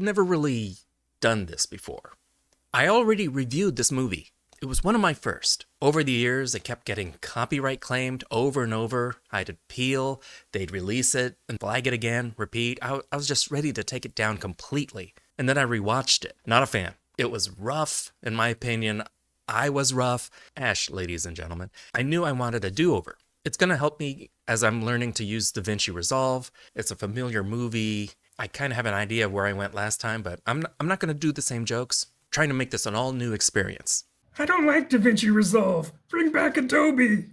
never really done this before. I already reviewed this movie. It was one of my first. Over the years, it kept getting copyright claimed over and over. I'd appeal, they'd release it, and flag it again, repeat. I was just ready to take it down completely. And then I rewatched it. Not a fan. It was rough, in my opinion. I was rough. Ash, ladies and gentlemen. I knew I wanted a do-over. It's going to help me as I'm learning to use DaVinci Resolve. It's a familiar movie. I kind of have an idea of where I went last time, but I'm not going to do the same jokes. I'm trying to make this an all-new experience. I don't like DaVinci Resolve. Bring back Adobe.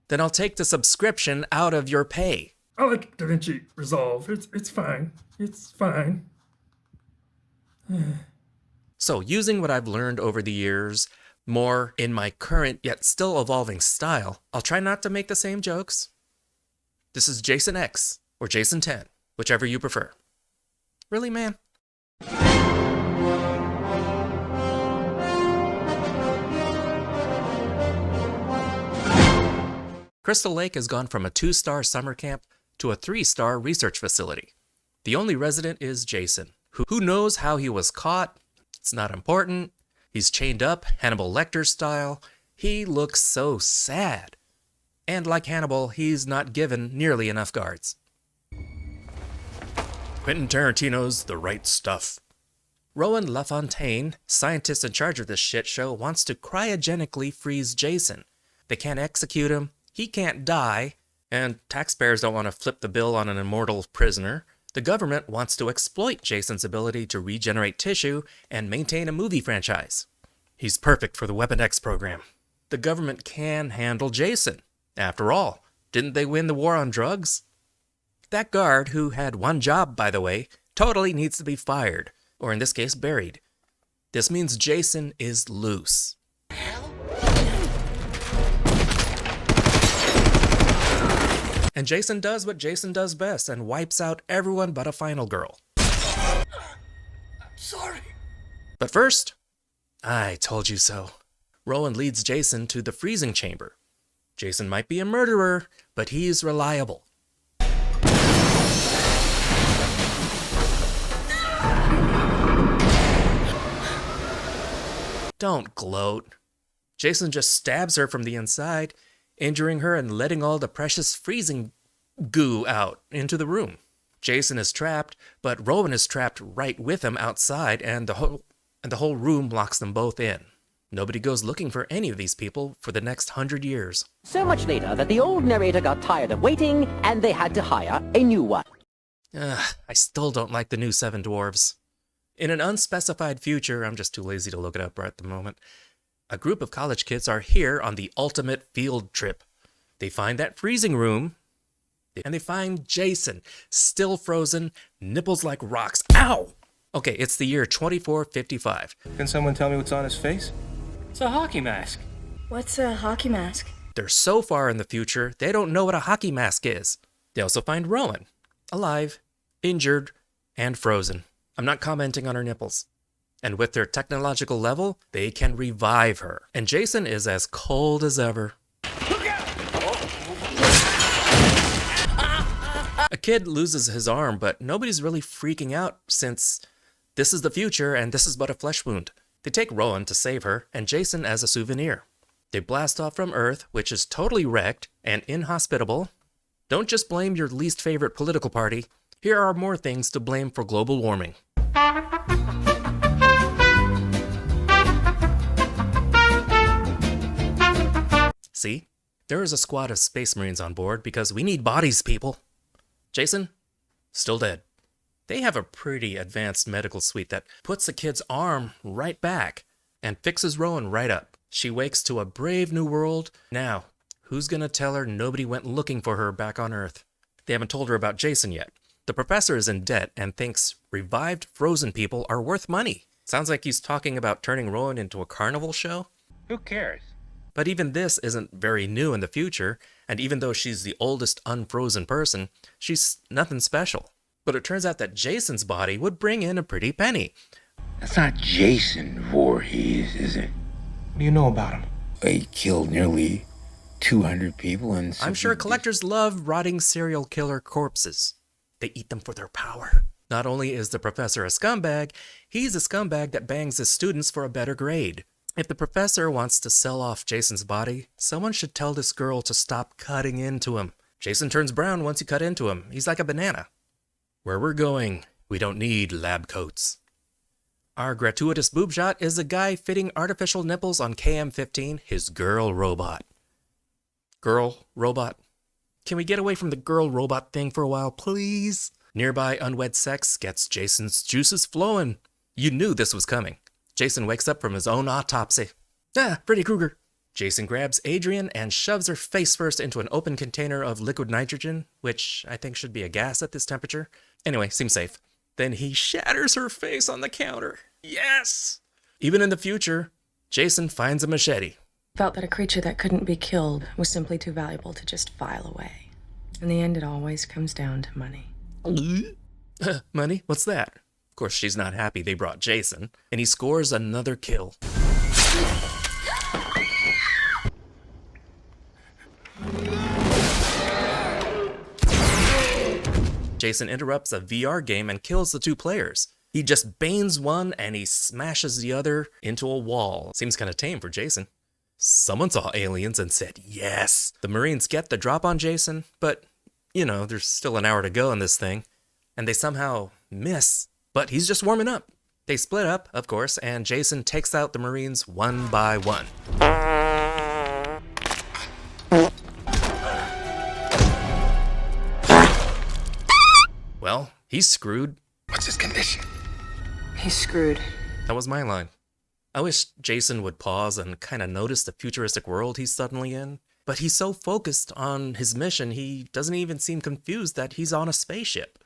Then I'll take the subscription out of your pay. I like DaVinci Resolve. It's fine. It's fine. So, using what I've learned over the years, more in my current yet still evolving style, I'll try not to make the same jokes. This is Jason X, or Jason 10, whichever you prefer. Really, man? Crystal Lake has gone from a 2-star summer camp to a 3-star research facility. The only resident is Jason. Who knows how he was caught? It's not important. He's chained up, Hannibal Lecter style. He looks so sad. And like Hannibal, he's not given nearly enough guards. Quentin Tarantino's The Right Stuff. Rowan LaFontaine, scientist in charge of this shit show, wants to cryogenically freeze Jason. They can't execute him. He can't die, and taxpayers don't want to flip the bill on an immortal prisoner. The government wants to exploit Jason's ability to regenerate tissue and maintain a movie franchise. He's perfect for the Weapon X program. The government can handle Jason. After all, didn't they win the war on drugs? That guard, who had one job, by the way, totally needs to be fired, or in this case, buried. This means Jason is loose. And Jason does what Jason does best and wipes out everyone but a final girl. I'm sorry. But first, I told you so. Rowan leads Jason to the freezing chamber. Jason might be a murderer, but he's reliable. Don't gloat. Jason just stabs her from the inside, injuring her and letting all the precious freezing goo out into the room. Jason is trapped, but Rowan is trapped right with him outside, and the whole room locks them both in. Nobody goes looking for any of these people for the next 100 years. So much later that the old narrator got tired of waiting, and they had to hire a new one. I still don't like the new Seven Dwarves. In an unspecified future, I'm just too lazy to look it up right at the moment, a group of college kids are here on the ultimate field trip. They find that freezing room, and they find Jason, still frozen, nipples like rocks. Ow! Okay, it's the year 2455. Can someone tell me what's on his face? It's a hockey mask. What's a hockey mask? They're so far in the future, they don't know what a hockey mask is. They also find Rowan, alive, injured, and frozen. I'm not commenting on her nipples. And with their technological level, they can revive her. And Jason is as cold as ever. A kid loses his arm, but nobody's really freaking out since this is the future and this is but a flesh wound. They take Rowan to save her and Jason as a souvenir. They blast off from Earth, which is totally wrecked and inhospitable. Don't just blame your least favorite political party. Here are more things to blame for global warming. See? There is a squad of Space Marines on board because we need bodies, people. Jason? Still dead. They have a pretty advanced medical suite that puts the kid's arm right back and fixes Rowan right up. She wakes to a brave new world. Now, who's gonna tell her nobody went looking for her back on Earth? They haven't told her about Jason yet. The professor is in debt and thinks revived frozen people are worth money. Sounds like he's talking about turning Rowan into a carnival show. Who cares? But even this isn't very new in the future, and even though she's the oldest unfrozen person, she's nothing special. But it turns out that Jason's body would bring in a pretty penny. That's not Jason Voorhees, is it? What do you know about him? He killed nearly 200 people and... I'm sure collectors love rotting serial killer corpses. They eat them for their power. Not only is the professor a scumbag, he's a scumbag that bangs his students for a better grade. If the professor wants to sell off Jason's body, someone should tell this girl to stop cutting into him. Jason turns brown once you cut into him. He's like a banana. Where we're going, we don't need lab coats. Our gratuitous boob shot is a guy fitting artificial nipples on KM-15, his girl robot. Girl robot. Can we get away from the girl robot thing for a while, please? Nearby unwed sex gets Jason's juices flowing. You knew this was coming. Jason wakes up from his own autopsy. Ah, Freddy Krueger. Jason grabs Adrian and shoves her face first into an open container of liquid nitrogen, which I think should be a gas at this temperature. Anyway, seems safe. Then he shatters her face on the counter. Yes! Even in the future, Jason finds a machete. Felt that a creature that couldn't be killed was simply too valuable to just file away. In the end, it always comes down to money. Money? What's that? Of course, she's not happy they brought Jason, and he scores another kill. Jason interrupts a VR game and kills the two players. He just banes one and he smashes the other into a wall. Seems kind of tame for Jason. Someone saw aliens and said yes. The Marines get the drop on Jason, but, you know, there's still an hour to go in this thing. And they somehow miss, but he's just warming up. They split up, of course, and Jason takes out the Marines one by one. Well, he's screwed. What's his condition? He's screwed. That was my line. I wish Jason would pause and kind of notice the futuristic world he's suddenly in. But he's so focused on his mission, he doesn't even seem confused that he's on a spaceship.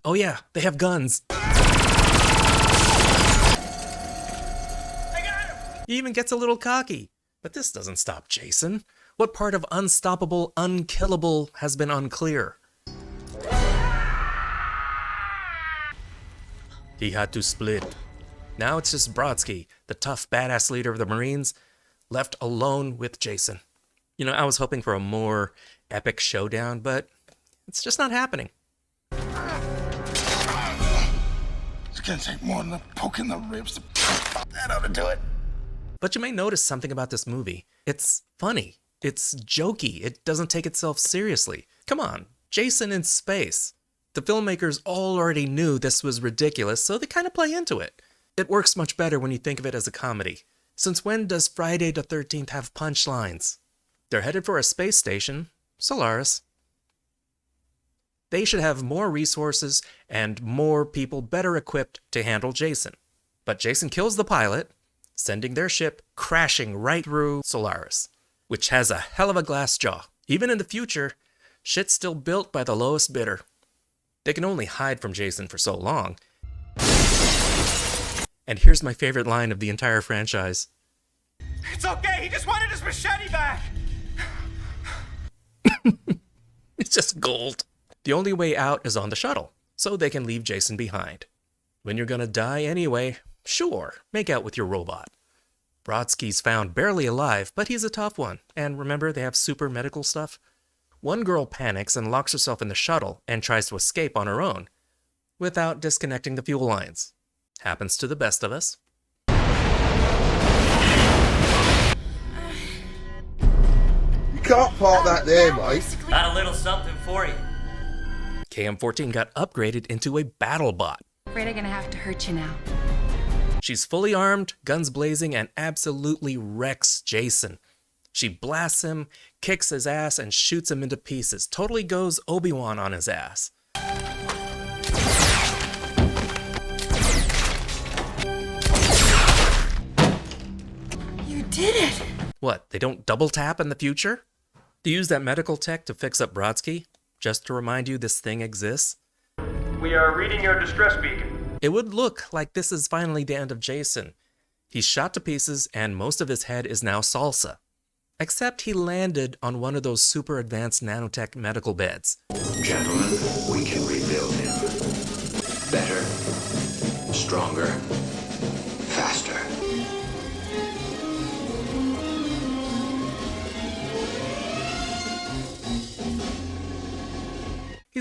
Oh yeah, they have guns. I got him! He even gets a little cocky. But this doesn't stop Jason. What part of unstoppable, unkillable has been unclear? He had to split. Now it's just Brodsky, the tough, badass leader of the Marines, left alone with Jason. You know, I was hoping for a more epic showdown, but it's just not happening. It's gonna take more than a poke in the ribs to... That ought to do it. But you may notice something about this movie. It's funny. It's jokey. It doesn't take itself seriously. Come on, Jason in space. The filmmakers all already knew this was ridiculous, so they kind of play into it. It works much better when you think of it as a comedy. Since when does Friday the 13th have punchlines? They're headed for a space station, Solaris. They should have more resources and more people better equipped to handle Jason. But Jason kills the pilot, sending their ship crashing right through Solaris, which has a hell of a glass jaw. Even in the future, shit's still built by the lowest bidder. They can only hide from Jason for so long. And here's my favorite line of the entire franchise. It's okay, he just wanted his machete back! It's just gold. The only way out is on the shuttle, so they can leave Jason behind. When you're gonna die anyway, sure, make out with your robot. Brodsky's found barely alive, but he's a tough one. And remember, they have super medical stuff? One girl panics and locks herself in the shuttle and tries to escape on her own, without disconnecting the fuel lines. Happens to the best of us. You can't park that there, mate. Got a little something for you. KM-14 got upgraded into a battle bot. Afraid I'm gonna have to hurt you now. She's fully armed, guns blazing, and absolutely wrecks Jason. She blasts him, kicks his ass, and shoots him into pieces. Totally goes Obi-Wan on his ass. You did it! What, they don't double tap in the future? To use that medical tech to fix up Brodsky? Just to remind you this thing exists? We are reading your distress beacon. It would look like this is finally the end of Jason. He's shot to pieces and most of his head is now salsa. Except he landed on one of those super advanced nanotech medical beds. Gentlemen, we can rebuild him. Better, stronger, faster.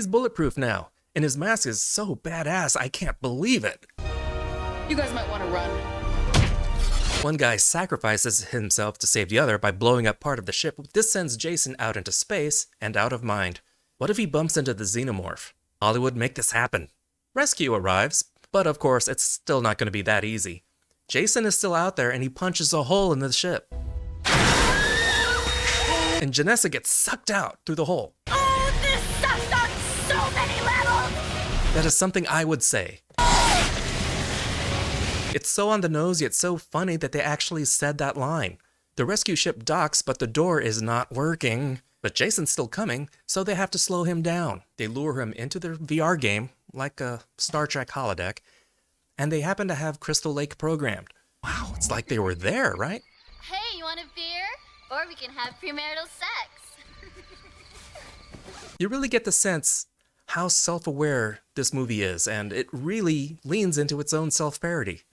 He's bulletproof now, and his mask is so badass I can't believe it. You guys might want to run. One guy sacrifices himself to save the other by blowing up part of the ship. This sends Jason out into space and out of mind. What if he bumps into the xenomorph? Hollywood, make this happen. Rescue arrives, but of course it's still not going to be that easy. Jason is still out there and he punches a hole in the ship. And Janessa gets sucked out through the hole. Oh, this sucks on so many levels! That is something I would say. It's so on the nose yet so funny that they actually said that line. The rescue ship docks, but the door is not working. But Jason's still coming, so they have to slow him down. They lure him into their VR game, like a Star Trek holodeck, and they happen to have Crystal Lake programmed. Wow, it's like they were there, right? Hey, you want a beer? Or we can have premarital sex. You really get the sense how self-aware this movie is, and it really leans into its own self-parody.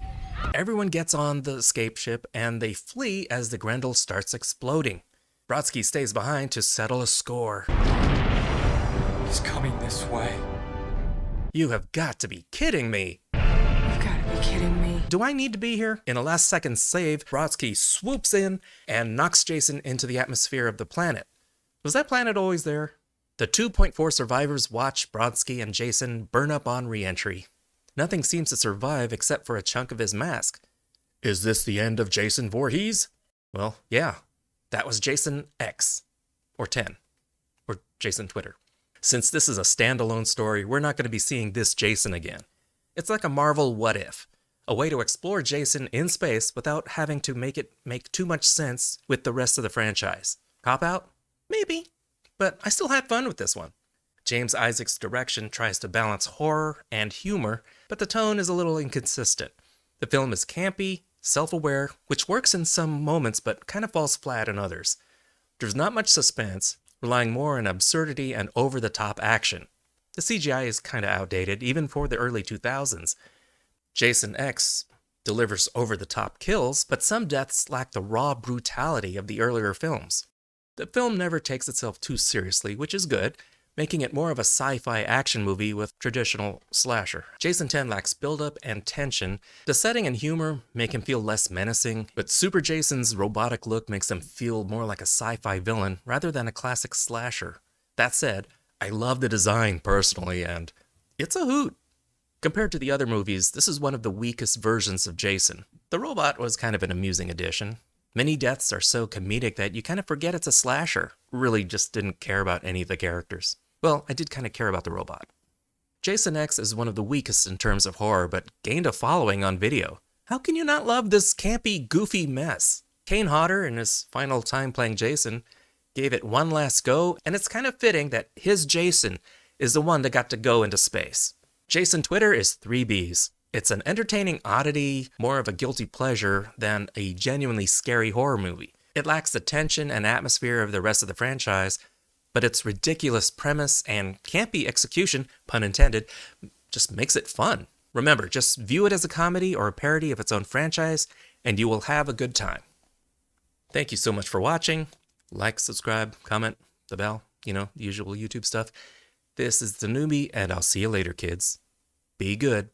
Everyone gets on the escape ship, and they flee as the Grendel starts exploding. Brodsky stays behind to settle a score. He's coming this way. You have got to be kidding me. You've got to be kidding me. Do I need to be here? In a last-second save, Brodsky swoops in and knocks Jason into the atmosphere of the planet. Was that planet always there? The 2.4 survivors watch Brodsky and Jason burn up on re-entry. Nothing seems to survive except for a chunk of his mask. Is this the end of Jason Voorhees? Well, yeah. That was Jason X. Or 10. Or Jason Twitter. Since this is a standalone story, we're not going to be seeing this Jason again. It's like a Marvel what if. A way to explore Jason in space without having to make it make too much sense with the rest of the franchise. Cop out? Maybe. But I still had fun with this one. James Isaac's direction tries to balance horror and humor, but the tone is a little inconsistent. The film is campy, self-aware, which works in some moments but kind of falls flat in others. There's not much suspense, relying more on absurdity and over-the-top action. The CGI is kind of outdated, even for the early 2000s. Jason X delivers over-the-top kills, but some deaths lack the raw brutality of the earlier films. The film never takes itself too seriously, which is good, making it more of a sci-fi action movie with traditional slasher. Jason 10 lacks build-up and tension. The setting and humor make him feel less menacing, but Super Jason's robotic look makes him feel more like a sci-fi villain rather than a classic slasher. That said, I love the design personally, and it's a hoot. Compared to the other movies, this is one of the weakest versions of Jason. The robot was kind of an amusing addition. Many deaths are so comedic that you kind of forget it's a slasher. Really just didn't care about any of the characters. Well, I did kind of care about the robot. Jason X is one of the weakest in terms of horror, but gained a following on video. How can you not love this campy, goofy mess? Kane Hodder, in his final time playing Jason, gave it one last go, and it's kind of fitting that his Jason is the one that got to go into space. Jason Twitter is 3 Bs. It's an entertaining oddity, more of a guilty pleasure than a genuinely scary horror movie. It lacks the tension and atmosphere of the rest of the franchise, but its ridiculous premise and campy execution, pun intended, just makes it fun. Remember, just view it as a comedy or a parody of its own franchise, and you will have a good time. Thank you so much for watching. Like, subscribe, comment, the bell, the usual YouTube stuff. This is theNewBee, and I'll see you later, kids. Be good.